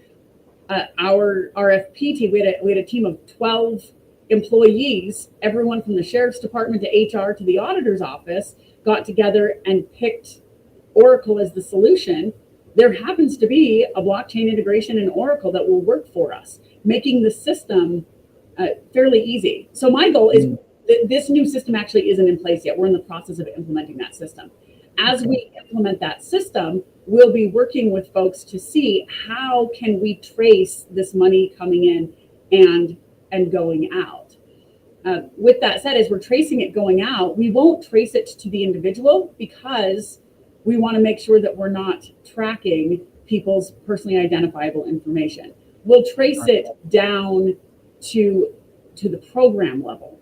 S4: our RFP team, we had a team of 12 employees, everyone from the sheriff's department to HR to the auditor's office, got together and picked Oracle as the solution. There happens to be a blockchain integration in Oracle that will work for us, making the system fairly easy. So my goal is this new system actually isn't in place yet. We're in the process of implementing that system. As we implement that system, we'll be working with folks to see how can we trace this money coming in and going out. With that said, as we're tracing it going out, we won't trace it to the individual because we want to make sure that we're not tracking people's personally identifiable information. We'll trace it down to the program level.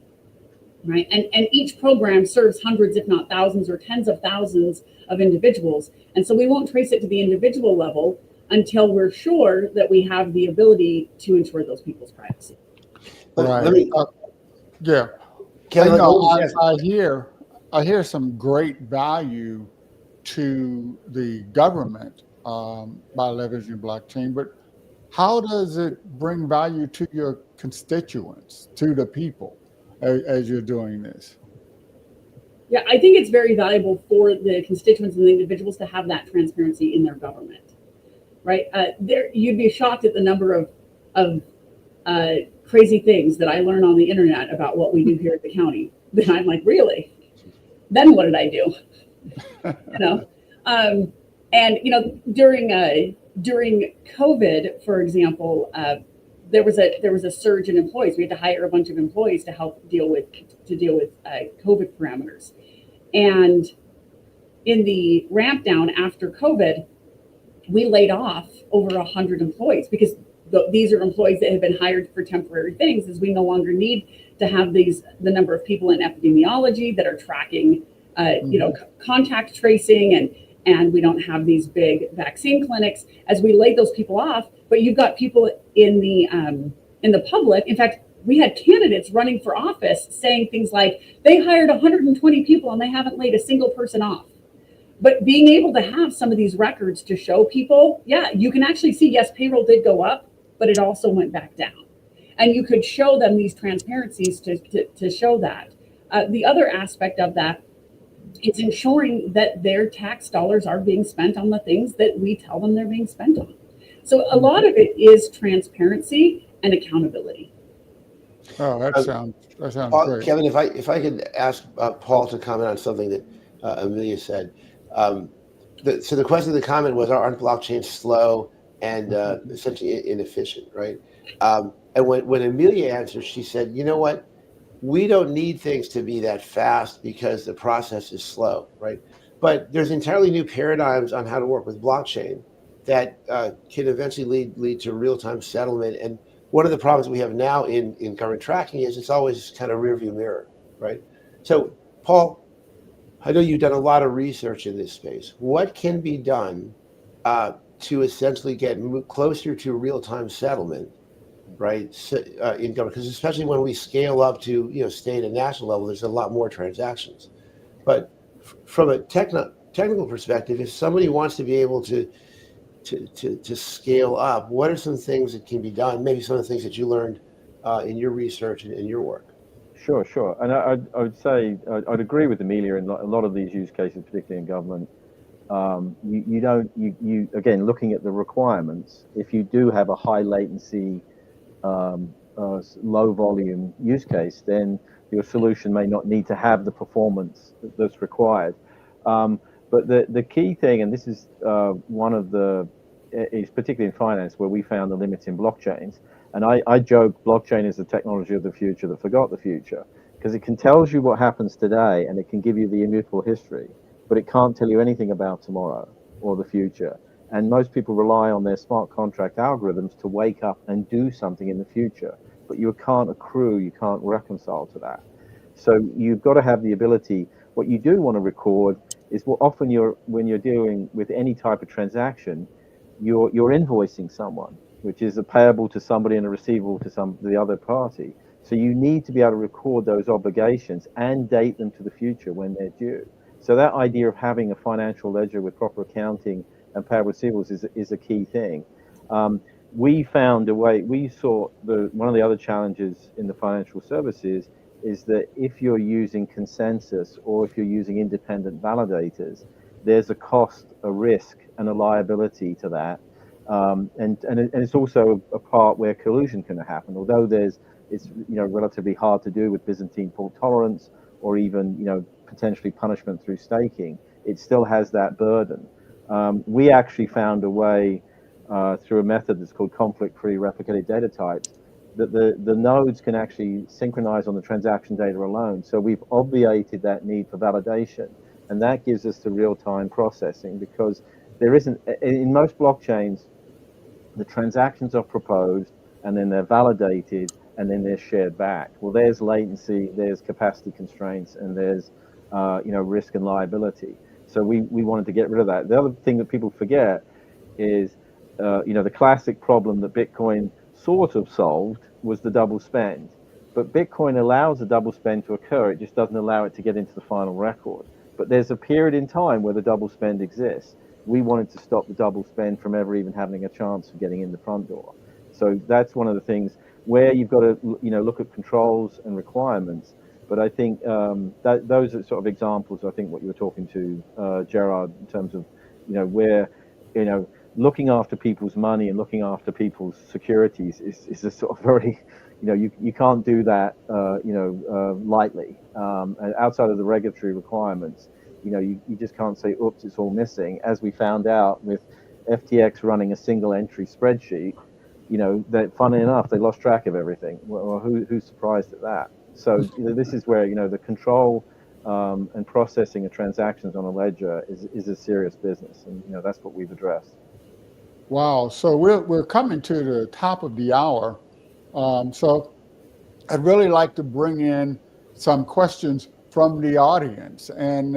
S4: right? And each program serves hundreds, if not thousands or tens of thousands of individuals. And so we won't trace it to the individual level until we're sure that we have the ability to ensure those people's privacy.
S1: Right.
S2: Let me,
S1: Yeah.
S2: Kevin,
S1: I know
S2: let me just ask-
S1: I hear some great value to the government by leveraging blockchain, but how does it bring value to your constituents, to the people, as you're doing this?
S4: Yeah, I think it's very valuable for the constituents and the individuals to have that transparency in their government, right? You'd be shocked at the number of crazy things that I learn on the internet about what we do here at the county. Then I'm like, really? Then what did I do? You know, and you know, during COVID, for example, there was a surge in employees. We had to hire a bunch of employees to help deal with COVID parameters. And in the ramp down after COVID, we laid off over 100 employees because these are employees that have been hired for temporary things, as we no longer need to have the number of people in epidemiology that are tracking, contact tracing, and we don't have these big vaccine clinics as we laid those people off. But you've got people in the public. In fact, we had candidates running for office saying things like they hired 120 people and they haven't laid a single person off. But being able to have some of these records to show people, yeah, you can actually see, yes, payroll did go up, but it also went back down. And you could show them these transparencies to show that. The other aspect of that is ensuring that their tax dollars are being spent on the things that we tell them they're being spent on. So a lot of it is transparency and accountability.
S1: Oh, that sounds great.
S2: Kevin, if I could ask Paul to comment on something that Amelia said. So the question of the comment was, aren't blockchains slow and essentially inefficient, right? And when Amelia answered, she said, you know what? We don't need things to be that fast because the process is slow, right? But there's entirely new paradigms on how to work with blockchain that can eventually lead to real-time settlement. And one of the problems we have now in government tracking is it's always kind of rearview mirror, right? So, Paul, I know you've done a lot of research in this space. What can be done to essentially get closer to real-time settlement, right, in government? Because especially when we scale up to state and national level, there's a lot more transactions. But from a technical perspective, if somebody wants to be able to scale up, what are some things that can be done? Maybe some of the things that you learned in your research and in your work.
S3: Sure. And I would say I'd agree with Amelia in a lot of these use cases, particularly in government. You again, looking at the requirements, if you do have a high latency, low volume use case, then your solution may not need to have the performance that's required. But the key thing, and this is one of is particularly in finance where we found the limits in blockchains. And I joke blockchain is the technology of the future that forgot the future, because it can tell you what happens today and it can give you the immutable history, but it can't tell you anything about tomorrow or the future. And most people rely on their smart contract algorithms to wake up and do something in the future, but you can't accrue, you can't reconcile to that. So you've got to have the ability. What you do want to record is often when you're dealing with any type of transaction, you're invoicing someone, which is a payable to somebody and a receivable to the other party. So you need to be able to record those obligations and date them to the future when they're due. So that idea of having a financial ledger with proper accounting and payable receivables is a key thing. We found a way. We saw one of the other challenges in the financial services is that if you're using consensus or if you're using independent validators, there's a cost, a risk, and a liability to that. And it's also a part where collusion can happen. Although it's relatively hard to do with Byzantine fault tolerance or even potentially punishment through staking, it still has that burden. We actually found a way through a method that's called conflict-free replicated data types that the nodes can actually synchronize on the transaction data alone. So we've obviated that need for validation, and that gives us the real-time processing, because there isn't, in most blockchains, the transactions are proposed and then they're validated, and then they're shared back. Well, there's latency, there's capacity constraints, and there's risk and liability. So we wanted to get rid of that. The other thing that people forget is the classic problem that Bitcoin sort of solved was the double spend. But Bitcoin allows a double spend to occur. It just doesn't allow it to get into the final record. But there's a period in time where the double spend exists. We wanted to stop the double spend from ever even having a chance of getting in the front door. So that's one of the things where you've got to look at controls and requirements. But I think that those are sort of examples. I think what you were talking to Gerard, in terms of where looking after people's money and looking after people's securities is a sort of very you can't do that lightly. And outside of the regulatory requirements, you just can't say, oops, it's all missing. As we found out with FTX running a single entry spreadsheet, that funny enough, they lost track of everything. Well, who's surprised at that? So this is where the control and processing of transactions on a ledger is a serious business, and that's what we've addressed.
S1: Wow. So we're coming to the top of the hour. So I'd really like to bring in some questions from the audience, and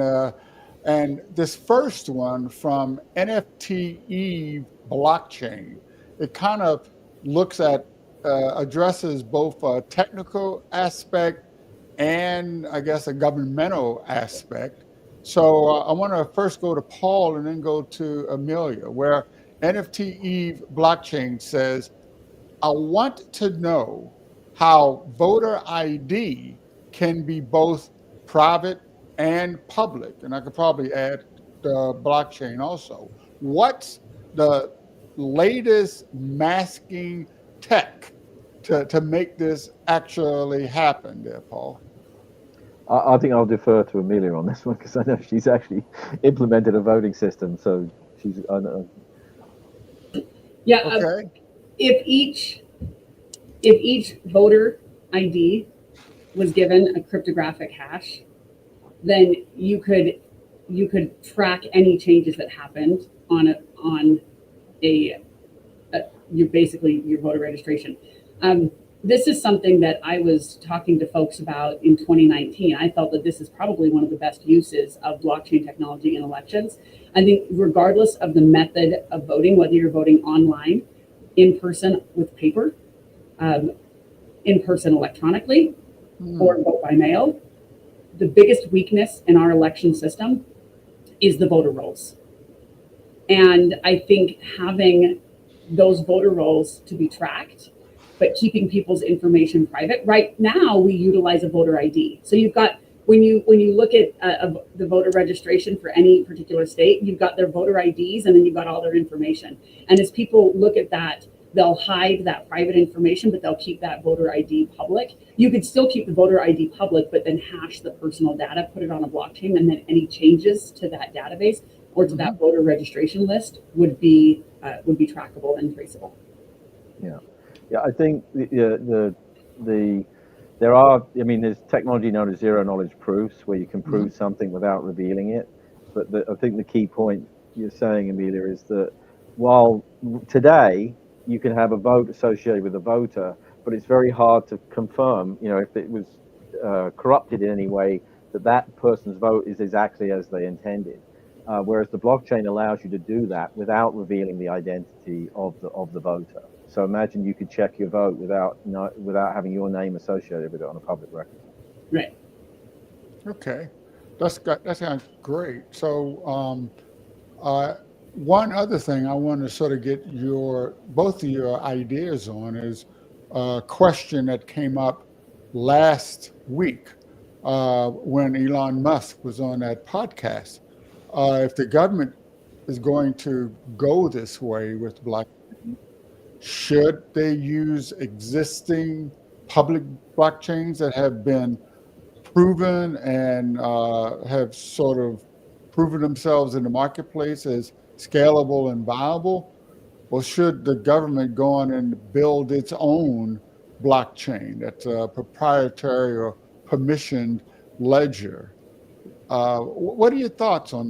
S1: this first one from NFT Eve Blockchain. It kind of looks at addresses both a technical aspect and I guess a governmental aspect. So I want to first go to Paul and then go to Amelia, where NFT Eve Blockchain says, I want to know how voter ID can be both private and public. And I could probably add the blockchain also. What's the latest masking tech to make this actually happen there, Paul?
S3: I think I'll defer to Amelia on this one, because I know she's actually implemented a voting system. So she's, I know.
S4: Yeah.
S1: Okay.
S4: If each voter ID was given a cryptographic hash, then you could track any changes that happened on your voter registration. This is something that I was talking to folks about in 2019. I felt that this is probably one of the best uses of blockchain technology in elections. I think regardless of the method of voting, whether you're voting online, in person with paper, in person electronically, or vote by mail, the biggest weakness in our election system is the voter rolls. And I think having those voter rolls to be tracked, but keeping people's information private. Right now, we utilize a voter ID. So you've got, when you look at the voter registration for any particular state, you've got their voter IDs and then you've got all their information. And as people look at that, they'll hide that private information, but they'll keep that voter ID public. You could still keep the voter ID public, but then hash the personal data, put it on a blockchain, and then any changes to that database or to that voter registration list would be trackable and traceable.
S3: Yeah, I think there are, there's technology known as zero knowledge proofs, where you can prove something without revealing it. But I think the key point you're saying, Amelia, is that while today you can have a vote associated with a voter, but it's very hard to confirm, if it was corrupted in any way, that person's vote is exactly as they intended. Whereas the blockchain allows you to do that without revealing the identity of the voter. So imagine you could check your vote without having your name associated with it on a public record.
S4: Right.
S1: Okay, that sounds great. So one other thing I want to sort of get both of your ideas on is a question that came up last week when Elon Musk was on that podcast. If the government is going to go this way with blockchain, should they use existing public blockchains that have been proven and have sort of proven themselves in the marketplace as scalable and viable? Or should the government go on and build its own blockchain that's a proprietary or permissioned ledger? What are your thoughts on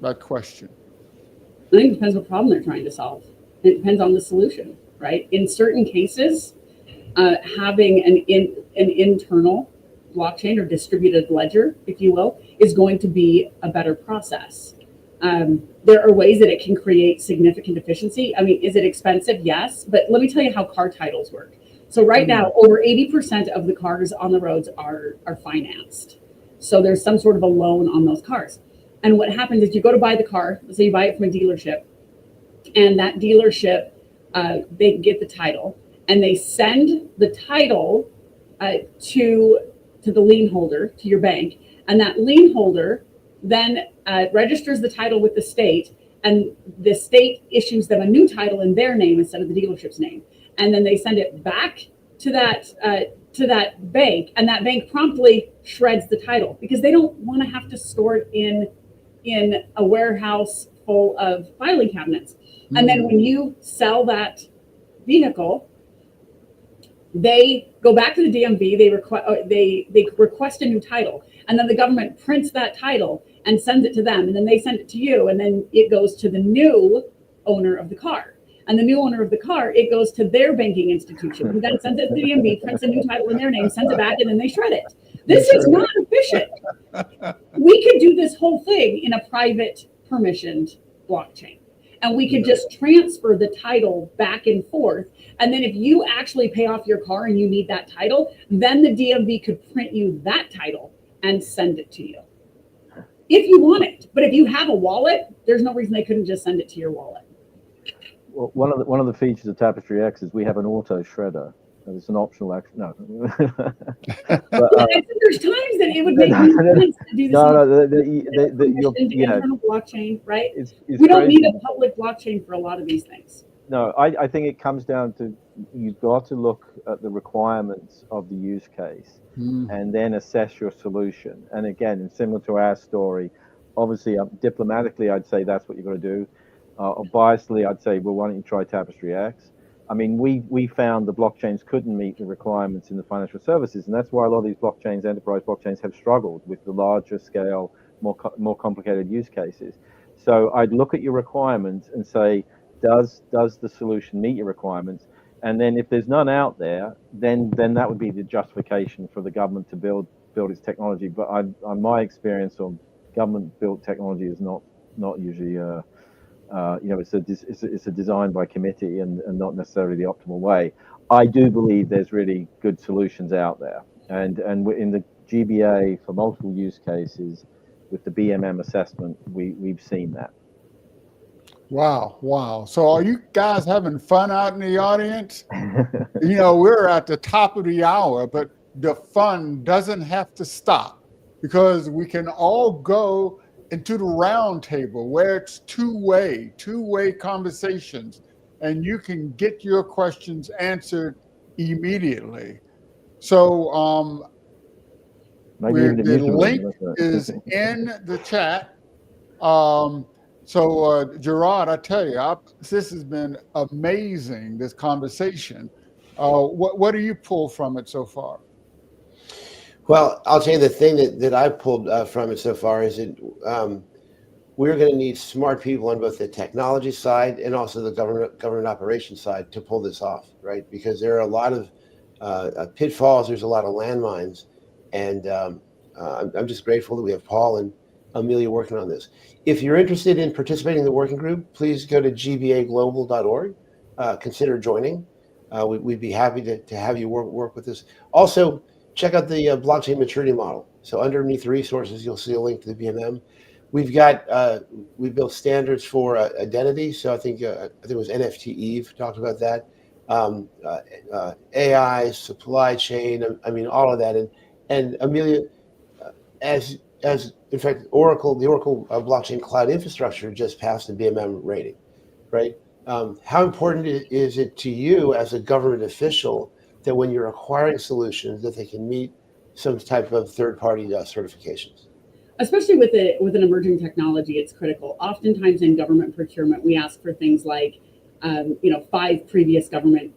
S1: that question?
S4: I think it depends what problem they're trying to solve. It depends on the solution, right? In certain cases, having an internal blockchain or distributed ledger, if you will, is going to be a better process. There are ways that it can create significant efficiency. I mean, is it expensive? Yes, but let me tell you how car titles work. So right now, over 80% of the cars on the roads are financed. So there's some sort of a loan on those cars. And what happens is you go to buy the car, let's say you buy it from a dealership, and that dealership, they get the title, and they send the title to the lien holder, to your bank, and that lien holder then registers the title with the state, and the state issues them a new title in their name instead of the dealership's name, and then they send it back to that bank, and that bank promptly shreds the title because they don't want to have to store it in a warehouse full of filing cabinets. Mm-hmm. And then when you sell that vehicle, they go back to the DMV, they request a new title, and then the government prints that title and sends it to them, and then they send it to you, and then it goes to the new owner of the car. And the new owner of the car, it goes to their banking institution, who then sends it to the DMV, prints a new title in their name, sends it back, and then they shred it. This is not efficient. We could do this whole thing in a private permissioned blockchain. And we could just transfer the title back and forth. And then if you actually pay off your car and you need that title, then the DMV could print you that title and send it to you if you want it. But if you have a wallet, there's no reason they couldn't just send it to your wallet.
S3: Well, one of the features of Tapestry X is we have an auto shredder. It's an optional action. No. But,
S4: there's times that it would make sense to do this internal blockchain, right?
S3: It's
S4: we don't need a public blockchain for a lot of these things.
S3: No, I think it comes down to you've got to look at the requirements of the use case and then assess your solution. And again, similar to our story, obviously diplomatically, I'd say that's what you've got to do. Biasedly, I'd say, well, why don't you try Tapestry X? I mean, we found the blockchains couldn't meet the requirements in the financial services, and that's why a lot of these blockchains, enterprise blockchains, have struggled with the larger scale, more complicated use cases. So I'd look at your requirements and say, does the solution meet your requirements? And then if there's none out there, then that would be the justification for the government to build its technology. But on my experience of government-built technology is not usually. It's a design by committee and not necessarily the optimal way. I do believe there's really good solutions out there, and in the GBA for multiple use cases with the BMM assessment, we've seen that.
S1: Wow. So are you guys having fun out in the audience? We're at the top of the hour, but the fun doesn't have to stop because we can all go into the round table where it's two-way conversations, and you can get your questions answered immediately. So the link is in the chat. So Gerard, I tell you, this has been amazing, this conversation. What do you pull from it so far?
S2: Well, I'll tell you the thing that I pulled from it so far is that we're going to need smart people on both the technology side and also the government operations side to pull this off, right? Because there are a lot of pitfalls, there's a lot of landmines, and I'm just grateful that we have Paul and Amelia working on this. If you're interested in participating in the working group, please go to gbaglobal.org. Consider joining. We'd be happy to have you work with us. Also, check out the blockchain maturity model. So underneath the resources, you'll see a link to the BMM. We've built standards for identity. So I think it was NFT Eve talked about that. AI, supply chain. I mean, all of that. And Amelia, as in fact, the Oracle blockchain cloud infrastructure just passed the BMM rating, right? How important is it to you as a government official that when you're acquiring solutions that they can meet some type of third-party certifications?
S4: Especially with an emerging technology, it's critical. Oftentimes in government procurement, we ask for things like, 5 previous government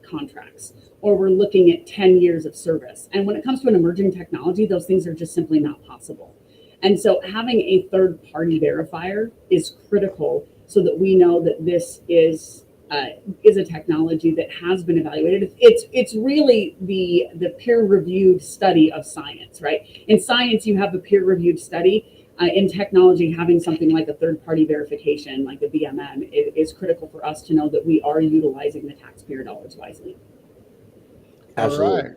S4: contracts, or we're looking at 10 years of service. And when it comes to an emerging technology, those things are just simply not possible. And so having a third-party verifier is critical so that we know that this is is a technology that has been evaluated. It's really the peer-reviewed study of science, right? In science, you have a peer-reviewed study. In technology, having something like a third-party verification, like a VMM, is critical for us to know that we are utilizing the taxpayer dollars wisely.
S2: Absolutely.
S1: All right.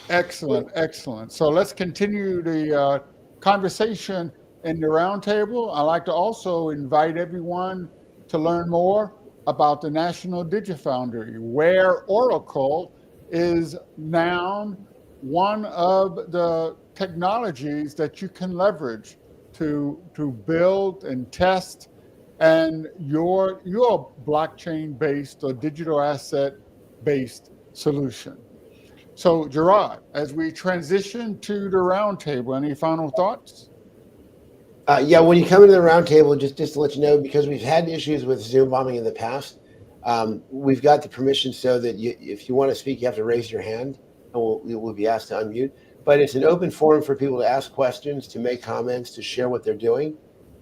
S1: Excellent, excellent. So let's continue the conversation in the roundtable. I'd like to also invite everyone to learn more about the National DigiFoundry, where Oracle is now one of the technologies that you can leverage to build and test and your blockchain-based or digital asset-based solution. So, Gerard, as we transition to the roundtable, any final thoughts?
S2: Yeah, when you come into the roundtable, just to let you know, because we've had issues with Zoom bombing in the past, we've got the permission so that if you want to speak, you have to raise your hand, and we'll be asked to unmute. But it's an open forum for people to ask questions, to make comments, to share what they're doing.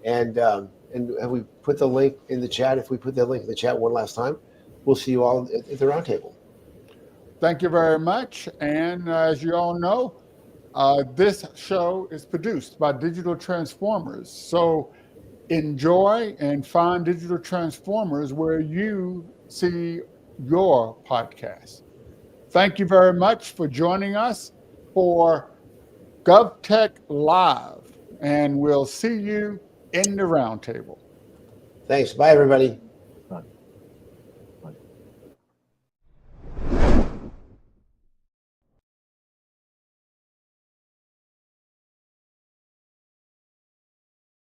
S2: And have we put the link in the chat? If we put the link in the chat one last time, we'll see you all at the roundtable.
S1: Thank you very much. And as you all know, this show is produced by Digital Transformers. So enjoy and find Digital Transformers where you see your podcast. Thank you very much for joining us for GovTech Live, and we'll see you in the roundtable.
S2: Thanks. Bye, everybody.